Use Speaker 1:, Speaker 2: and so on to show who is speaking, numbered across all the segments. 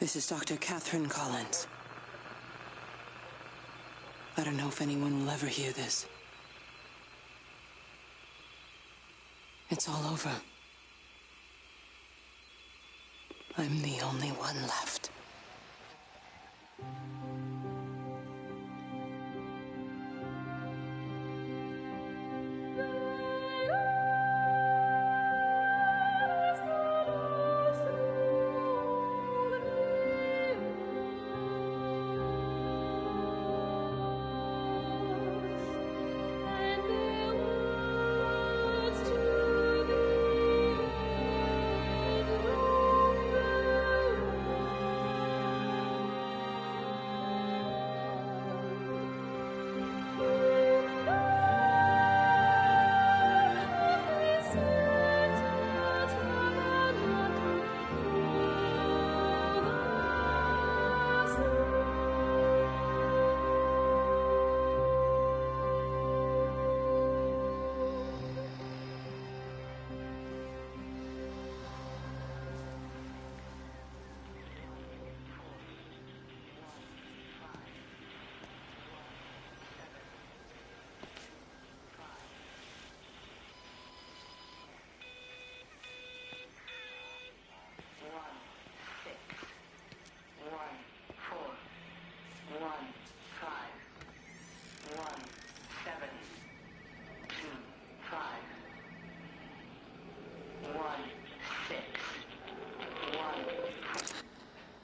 Speaker 1: This is Dr. Catherine Collins. I don't know if anyone will ever hear this. It's all over. I'm the only one left.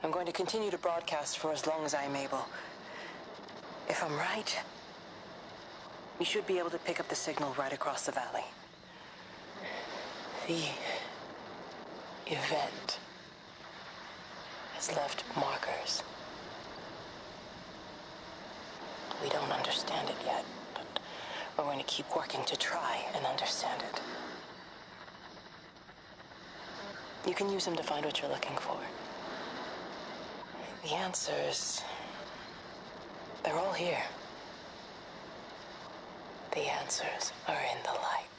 Speaker 1: I'm going to continue to broadcast for as long as I'm able. If I'm right, we should be able to pick up the signal right across the valley. The event has left markers. We don't understand it yet, but we're going to keep working to try and understand it. You can use them to find what you're looking for. The answers, they're all here. The answers are in the light.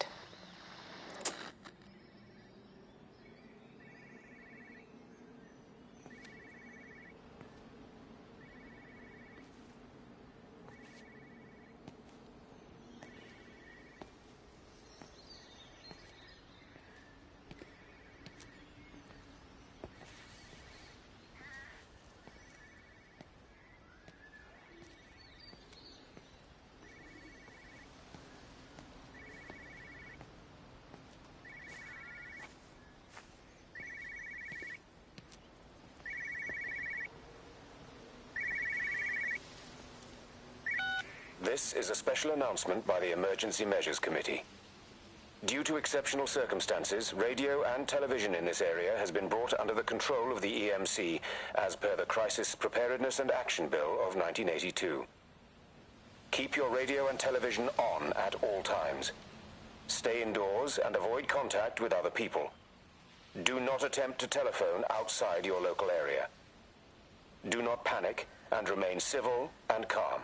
Speaker 2: This is a special announcement by the Emergency Measures Committee. Due to exceptional circumstances, radio and television in this area has been brought under the control of the EMC as per the Crisis Preparedness and Action Bill of 1982. Keep your radio and television on at all times. Stay indoors and avoid contact with other people. Do not attempt to telephone outside your local area. Do not panic and remain civil and calm.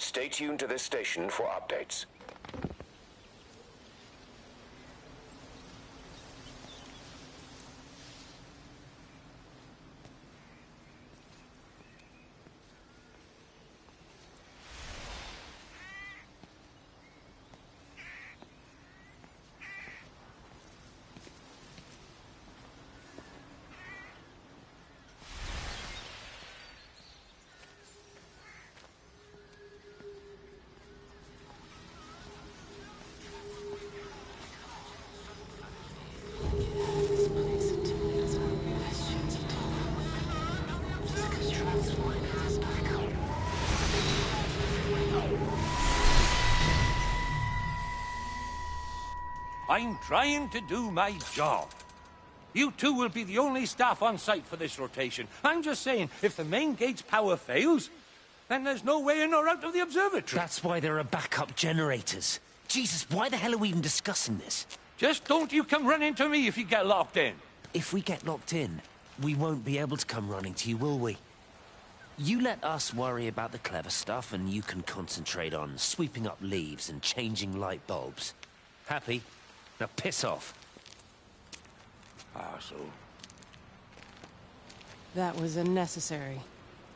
Speaker 2: Stay tuned to this station for updates.
Speaker 3: I'm trying to do my job. You two will be the only staff on site for this rotation. I'm just saying, if the main gate's power fails, then there's no way in or out of the observatory.
Speaker 4: That's why there are backup generators. Jesus, why the hell are we even discussing this?
Speaker 3: Just don't you come running to me if you get locked in.
Speaker 4: If we get locked in, we won't be able to come running to you, will we? You let us worry about the clever stuff, and you can concentrate on sweeping up leaves and changing light bulbs. Happy? Now piss off.
Speaker 3: Arsehole.
Speaker 5: That was unnecessary.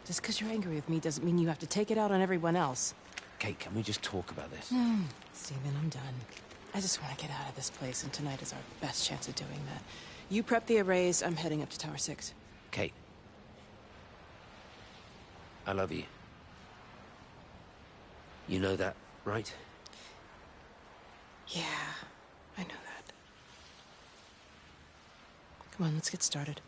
Speaker 5: Just because you're angry with me doesn't mean you have to take it out on everyone else.
Speaker 4: Kate, can we just talk about this?
Speaker 5: Steven, I'm done. I just want to get out of this place, and tonight is our best chance of doing that. You prep the arrays, I'm heading up to Tower 6.
Speaker 4: Kate. I love you. You know that, right?
Speaker 5: Yeah, I know that. Come on, let's get started.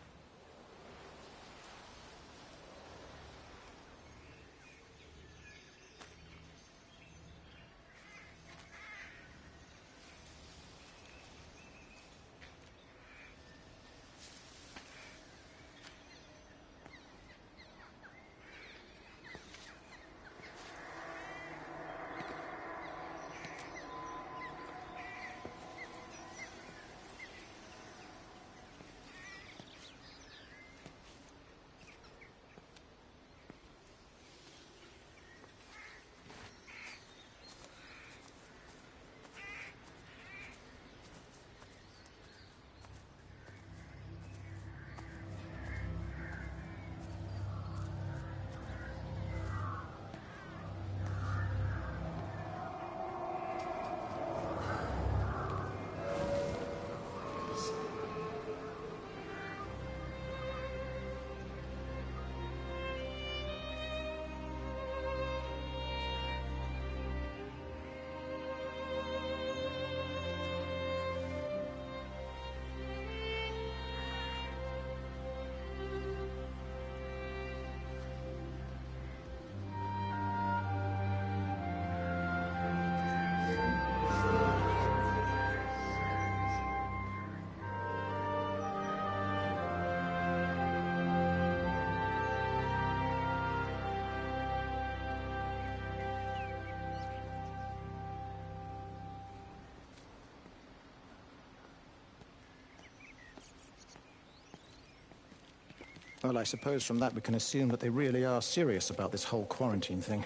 Speaker 6: Well, I suppose from that we can assume that they really are serious about this whole quarantine thing.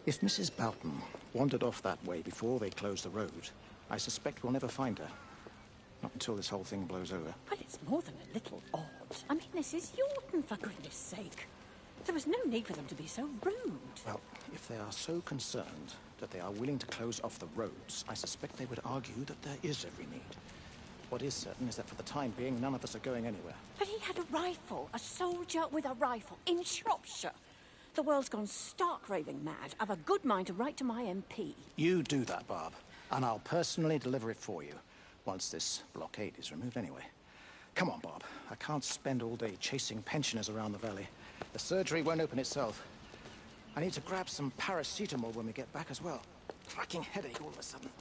Speaker 6: If Mrs. Boughton wandered off that way before they closed the road, I suspect we'll never find her. Not until this whole thing blows over.
Speaker 7: Well, it's more than a little odd. I mean, this is Yorton, for goodness sake. There was no need for them to be so rude.
Speaker 6: Well, if they are so concerned that they are willing to close off the roads, I suspect they would argue that there is every need. What is certain is that for the time being, none of us are going anywhere.
Speaker 7: But he had a rifle, a soldier with a rifle, in Shropshire. The world's gone stark raving mad. I've a good mind to write to my MP.
Speaker 6: You do that, Barb, and I'll personally deliver it for you, once this blockade is removed anyway. Come on, Bob. I can't spend all day chasing pensioners around the valley. The surgery won't open itself. I need to grab some paracetamol when we get back as well. Cracking headache all of a sudden.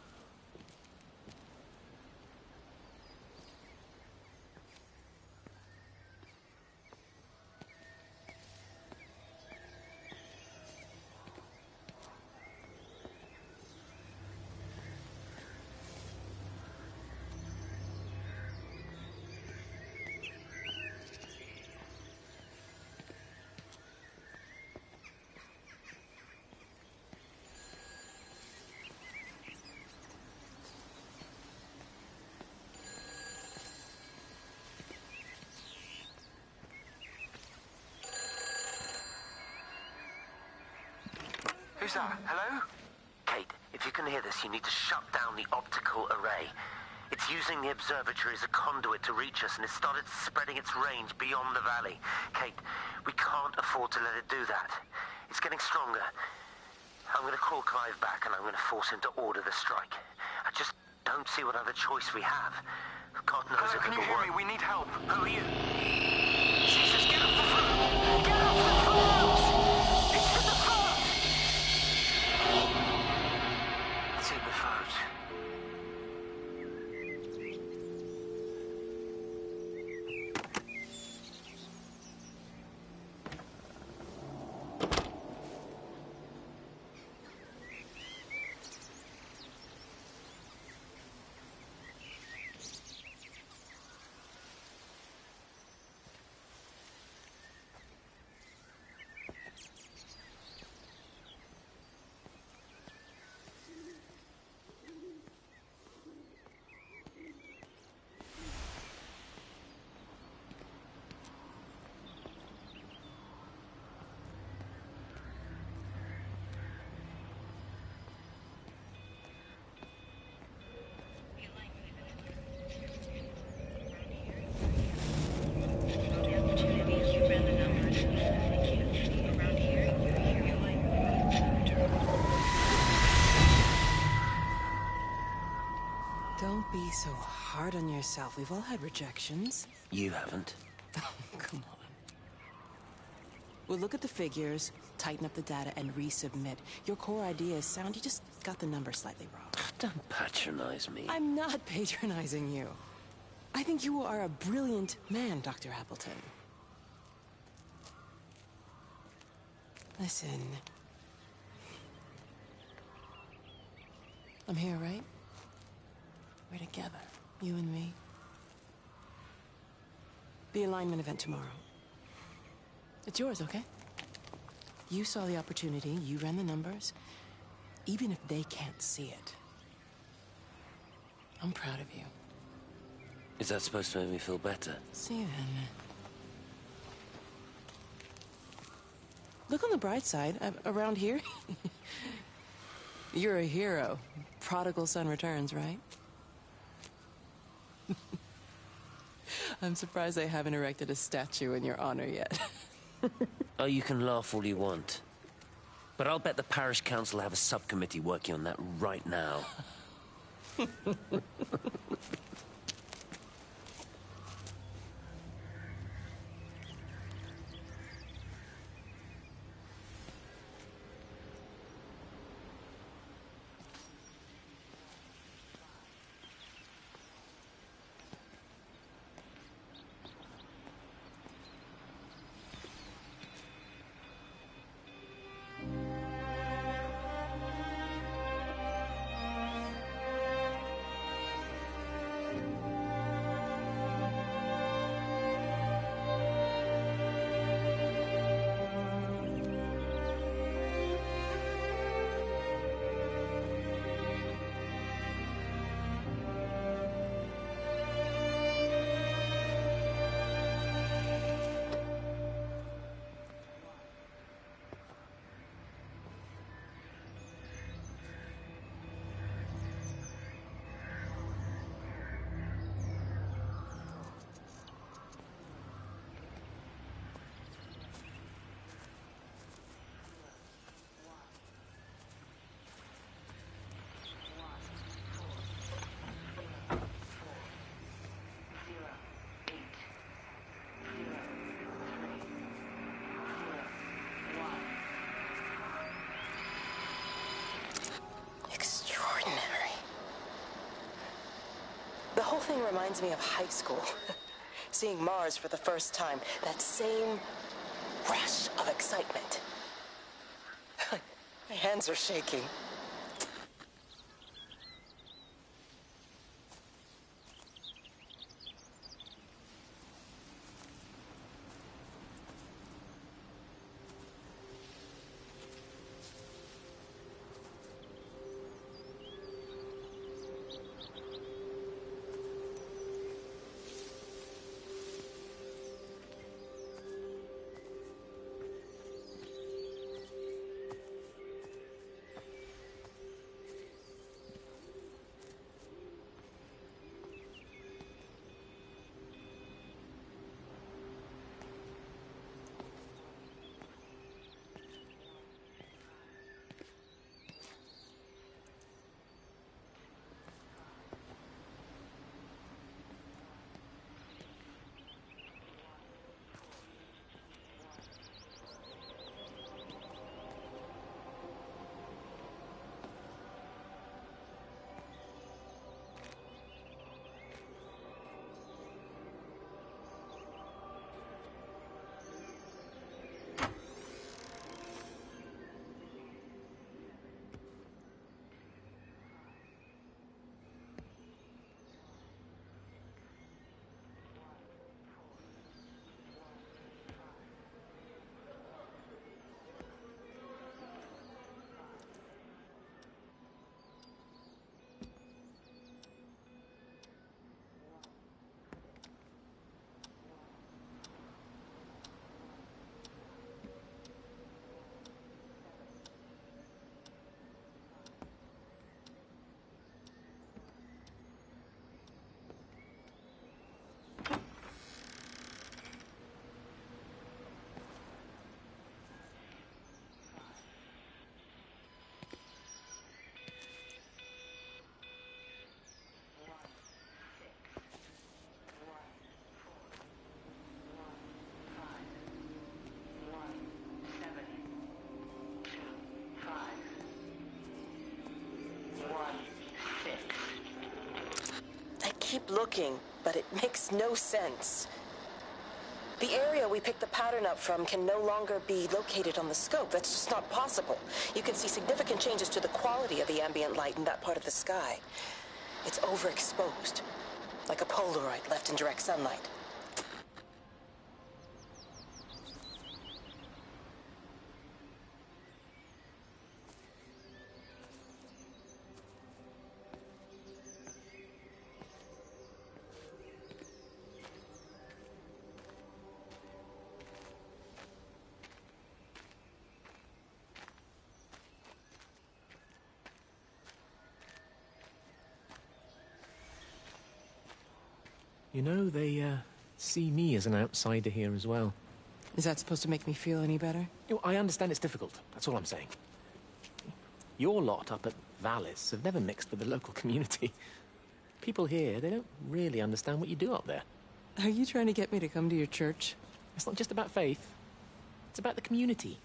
Speaker 8: Who's that? Hello?
Speaker 4: Kate, if you can hear this, you need to shut down the optical array. It's using the observatory as a conduit to reach us, and it's started spreading its range beyond the valley. Kate, we can't afford to let it do that. It's getting stronger. I'm going to call Clive back, and I'm going to force him to order the strike. I just don't see what other choice we have. God knows
Speaker 8: Hello,
Speaker 4: if
Speaker 8: can you
Speaker 4: it'll
Speaker 8: hear
Speaker 4: work.
Speaker 8: me? We need help.
Speaker 4: Who are you? Jesus, get off the phone! Get off the phone! It's in the phone! It's in the phone.
Speaker 5: so hard on yourself. We've all had rejections.
Speaker 4: You haven't.
Speaker 5: Come on. We'll look at the figures, tighten up the data, and resubmit. Your core idea is sound, you just got the number slightly wrong.
Speaker 4: Don't patronize me.
Speaker 5: I'm not patronizing you. I think you are a brilliant man, Dr. Appleton. Listen. I'm here, right? We're together, you and me. The alignment event tomorrow. It's yours, okay? You saw the opportunity, you ran the numbers. Even if they can't see it, I'm proud of you.
Speaker 4: Is that supposed to make me feel better?
Speaker 5: Steven. Look on the bright side. Around here, you're a hero. Prodigal son returns, right? I'm surprised they haven't erected a statue in your honor yet.
Speaker 4: Oh, you can laugh all you want. But I'll bet the parish council have a subcommittee working on that right now.
Speaker 1: The whole thing reminds me of high school. Seeing Mars for the first time. That same rush of excitement. My hands are shaking. keep looking, but it makes no sense. The area we picked the pattern up from can no longer be located on the scope. That's just not possible. You can see significant changes to the quality of the ambient light in that part of the sky. It's overexposed, like a Polaroid left in direct sunlight.
Speaker 9: You know, they, see me as an outsider here as well.
Speaker 5: Is that supposed to make me feel any better?
Speaker 9: You know, I understand it's difficult. That's all I'm saying. Your lot up at Vallis have never mixed with the local community. People here, they don't really understand what you do up there.
Speaker 5: Are you trying to get me to come to your church?
Speaker 9: It's not just about faith. It's about the community.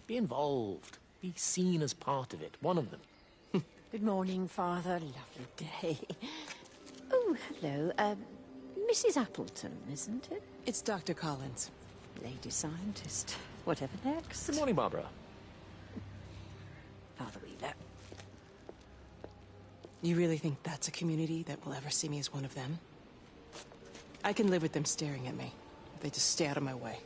Speaker 9: Be involved. Be seen as part of it. One of them.
Speaker 7: Good morning, Father. Lovely day. Oh, hello. Mrs. Appleton, isn't it?
Speaker 5: It's Dr. Collins.
Speaker 7: Lady scientist. Whatever next.
Speaker 9: Good morning, Barbara.
Speaker 7: Father Wheeler.
Speaker 5: You really think that's a community that will ever see me as one of them? I can live with them staring at me. If they just stay out of my way.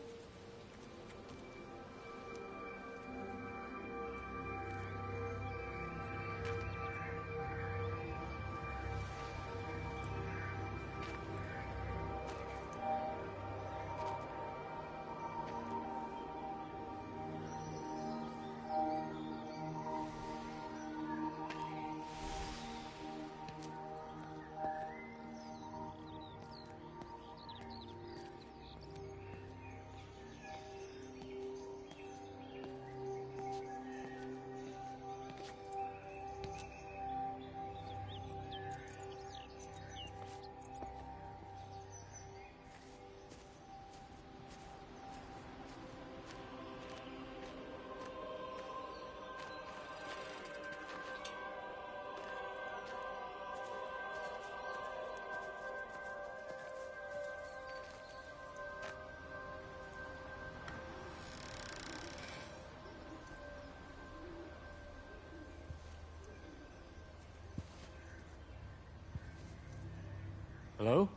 Speaker 9: Hello?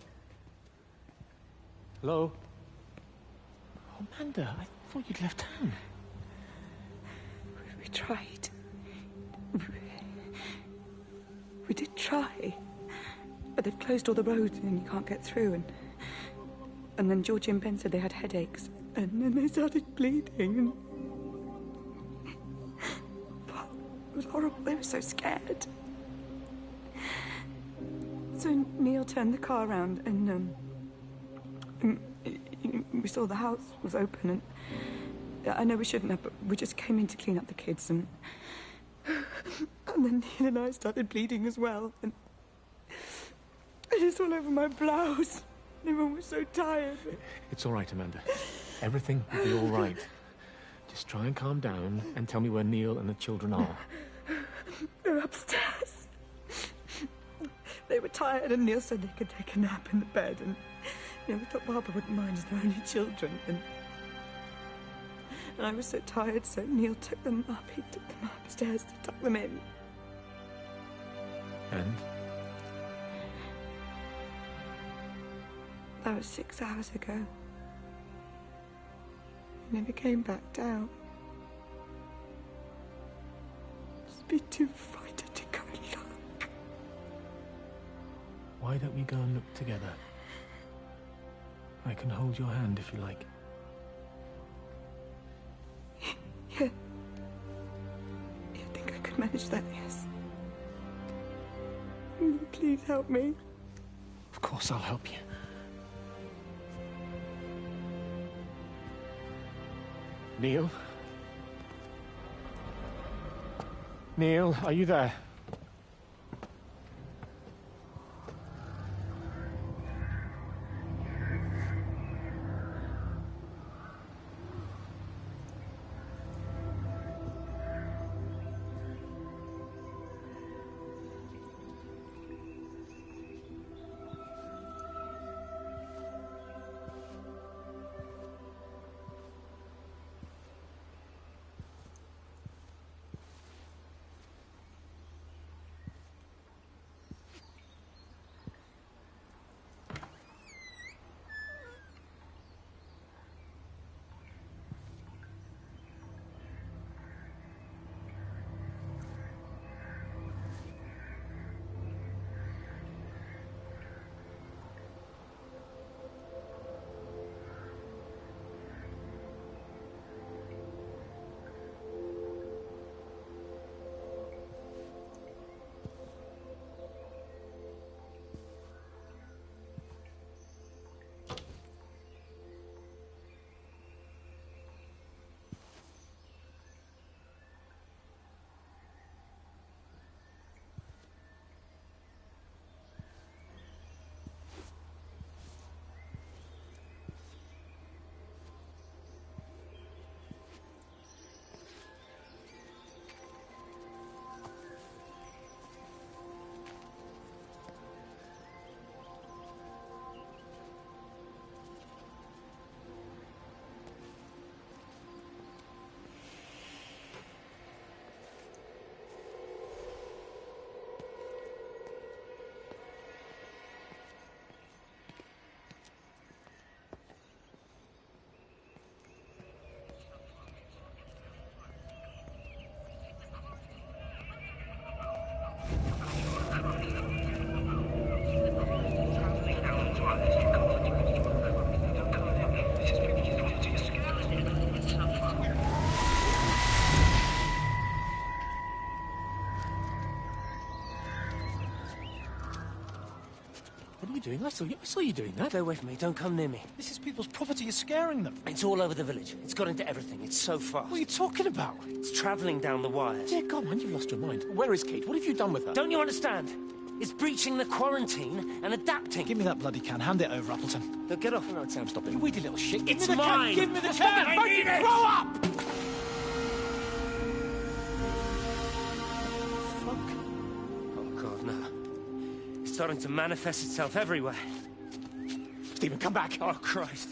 Speaker 9: Hello? Oh, Amanda, I thought you'd left town.
Speaker 10: We tried. We did try. But they've closed all the roads and you can't get through. And then Georgie and Ben said they had headaches. And then they started bleeding. It was horrible. They were so scared. So Neil turned the car around and we saw the house was open and I know we shouldn't have, but we just came in to clean up the kids and then Neil and I started bleeding as well and it is all over my blouse. Everyone was so tired.
Speaker 9: It's all right, Amanda. Everything will be all right. Just try and calm down and tell me where Neil and the children are.
Speaker 10: They're upstairs. They were tired and Neil said they could take a nap in the bed and we thought Barbara wouldn't mind as they're only children and I was so tired so Neil took them up. He took them upstairs to tuck them in.
Speaker 9: And?
Speaker 10: That was 6 hours ago. He never came back down. Just be too frightened to go and look.
Speaker 9: Why don't we go and look together? I can hold your hand if you like.
Speaker 10: Yeah. I think I could manage that, yes. Please help me.
Speaker 9: Of course I'll help you. Neil? Neil, are you there? are you doing? I saw you doing that.
Speaker 4: Stay away from me. Don't come near me.
Speaker 6: This is people's property. You're scaring them.
Speaker 4: It's all over the village. It's got into everything. It's so fast.
Speaker 6: What are you talking about?
Speaker 4: It's travelling down the wires.
Speaker 9: Dear God, man, you've lost your mind. Where is Kate? What have you done with her?
Speaker 4: Don't you understand? It's breaching the quarantine and adapting.
Speaker 6: Give me that bloody can. Hand it over, Appleton.
Speaker 4: Now get off.
Speaker 9: No, Sam, stop it.
Speaker 6: You weedy little shit.
Speaker 4: It's mine.
Speaker 6: Give me the
Speaker 4: Stop
Speaker 6: can.
Speaker 4: it. I need it.
Speaker 6: Grow up! Fuck.
Speaker 4: Oh, God, no. It's starting to manifest itself everywhere.
Speaker 9: Stephen, come back.
Speaker 4: Oh, Christ.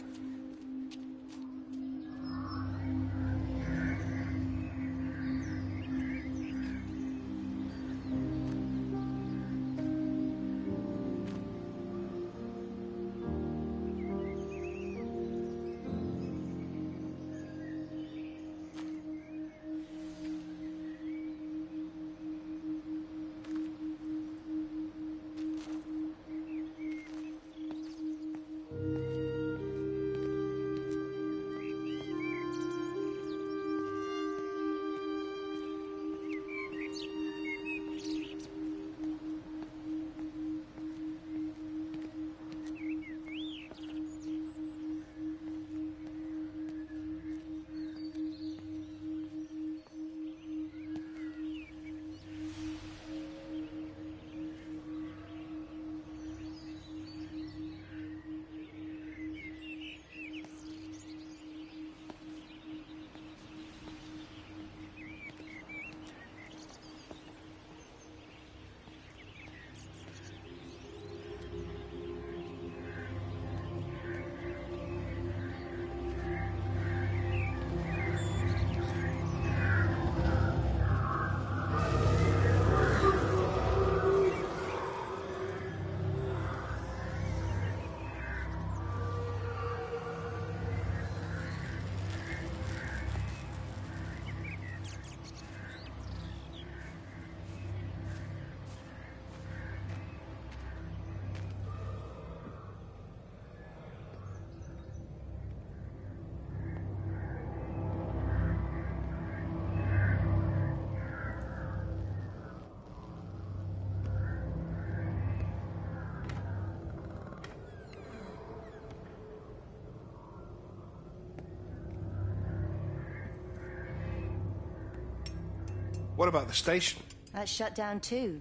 Speaker 11: What about the station?
Speaker 12: That's shut down too.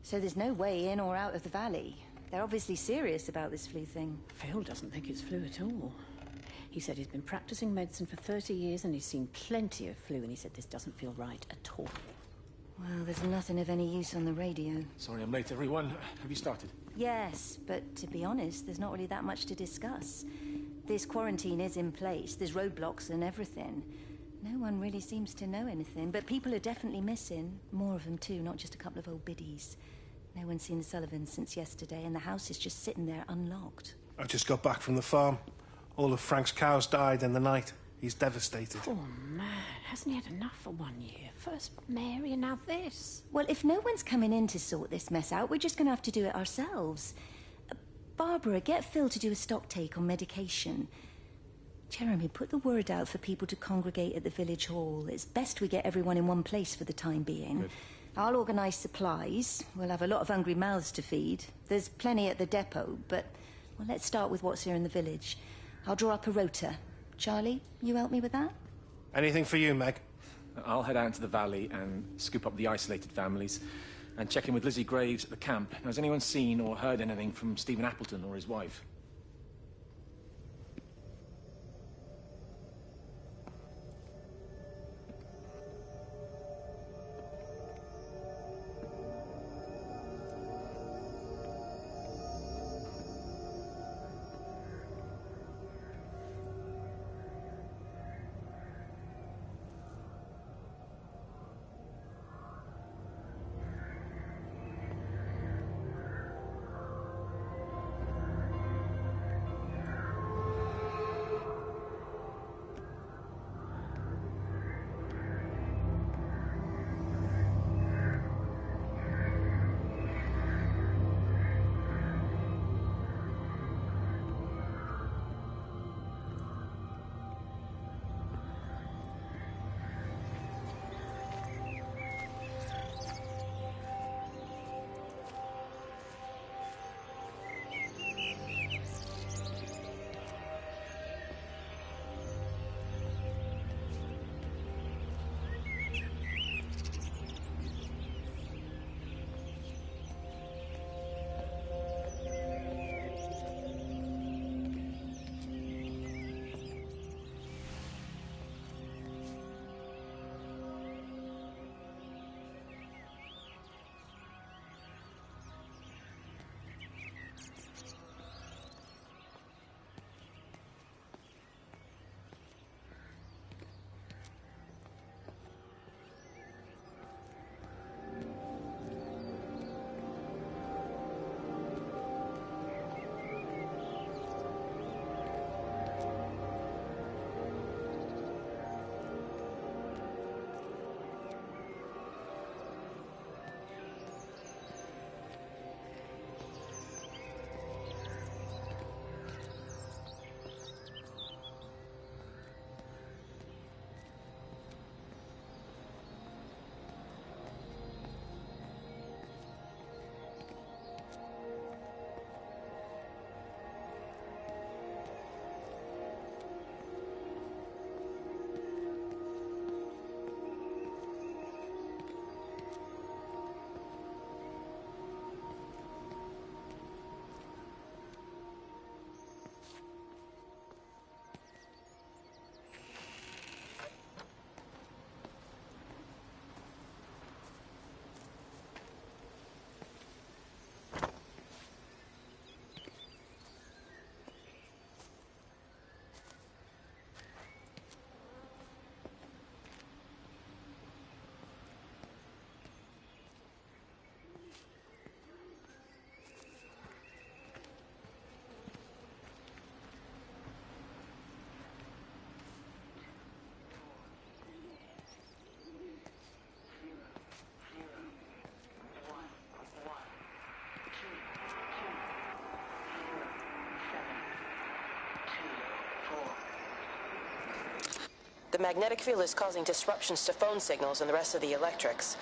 Speaker 12: So there's no way in or out of the valley. They're obviously serious about this flu thing.
Speaker 7: Phil doesn't think it's flu at all. He said he's been practicing medicine for 30 years and he's seen plenty of flu, and he said this doesn't feel right at all.
Speaker 12: Well, there's nothing of any use on the radio.
Speaker 9: Sorry I'm late, everyone. Have you started?
Speaker 12: Yes, but to be honest, there's not really that much to discuss. This quarantine is in place. There's roadblocks and everything. No one really seems to know anything, but people are definitely missing. More of them too, not just a couple of old biddies. No one's seen the Sullivans since yesterday, and the house is just sitting there unlocked.
Speaker 11: I just got back from the farm. All of Frank's cows died in the night. He's devastated.
Speaker 7: Poor man. Hasn't he had enough for 1 year? First Mary and now this.
Speaker 12: Well, if no one's coming in to sort this mess out, we're just going to have to do it ourselves. Barbara, get Phil to do a stock take on medication. Jeremy, put the word out for people to congregate at the village hall. It's best we get everyone in one place for the time being.
Speaker 9: Good.
Speaker 12: I'll organise supplies. We'll have a lot of hungry mouths to feed. There's plenty at the depot, but well, let's start with what's here in the village. I'll draw up a rota. Charlie, you help me with that?
Speaker 11: Anything for you, Meg?
Speaker 9: I'll head out into the valley and scoop up the isolated families and check in with Lizzie Graves at the camp. Now, has anyone seen or heard anything from Stephen Appleton or his wife?
Speaker 1: magnetic field is causing disruptions to phone signals and the rest of the electrics.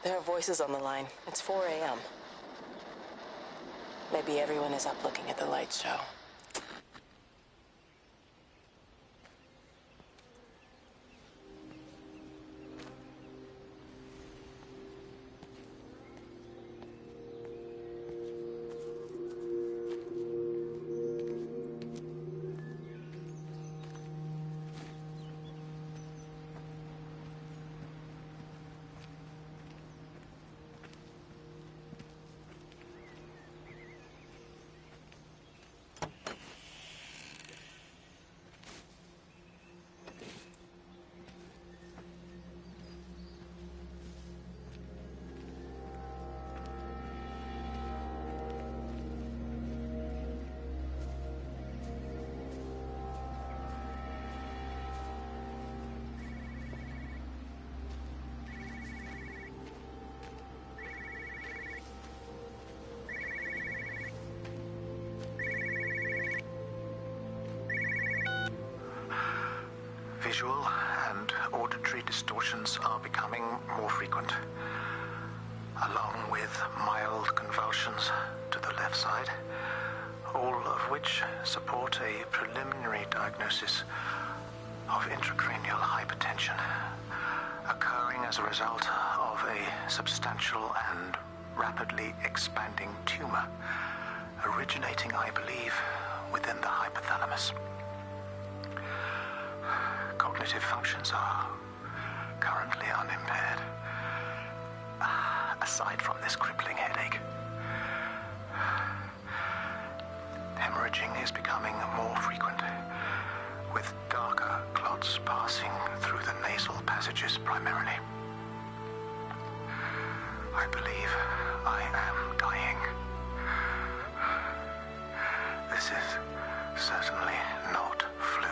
Speaker 1: There are voices on the line. It's 4 a.m. Maybe everyone is up looking at the light show.
Speaker 6: Visual and auditory distortions are becoming more frequent, along with mild convulsions to the left side, all of which support a preliminary diagnosis of intracranial hypertension, occurring as a result of a substantial and rapidly expanding tumor, originating, I believe, within the hypothalamus. Cognitive functions are currently unimpaired, aside from this crippling headache. Hemorrhaging is becoming more frequent, with darker clots passing through the nasal passages primarily. I believe I am dying. This is certainly not flu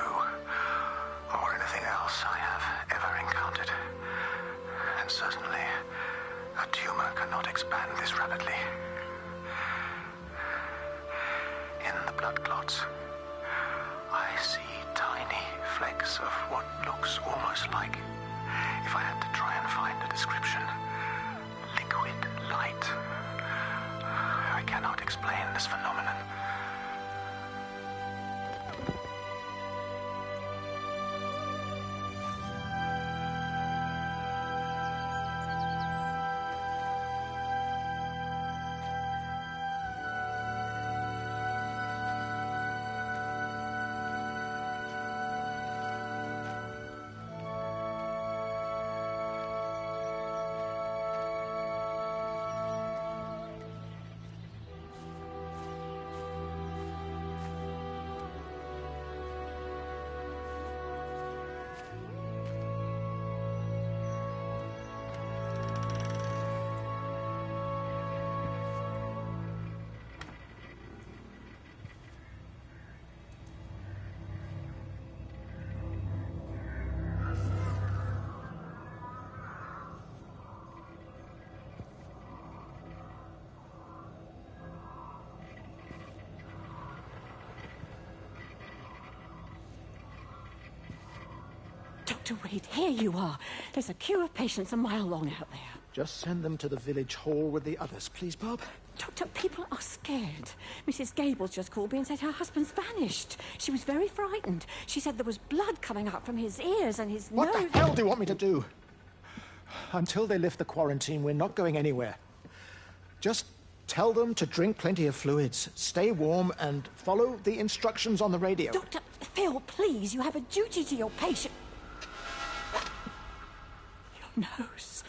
Speaker 6: or anything else I have ever encountered. And certainly, a tumor cannot expand this rapidly. In the blood clots, I see tiny flecks of what looks almost like, if I had to try and find a description, liquid light. I cannot explain this phenomenon.
Speaker 7: Dr. Wade, here you are. There's a queue of patients a mile long out there.
Speaker 6: Just send them to the village hall with the others, please, Bob.
Speaker 7: Doctor, people are scared. Mrs. Gables just called me and said her husband's vanished. She was very frightened. She said there was blood coming up from his ears and his nose.
Speaker 6: What the hell do you want me to do? Until they lift the quarantine, we're not going anywhere. Just tell them to drink plenty of fluids, stay warm, and follow the instructions on the radio.
Speaker 7: Dr. Phil, please, you have a duty to your patient. Your nose.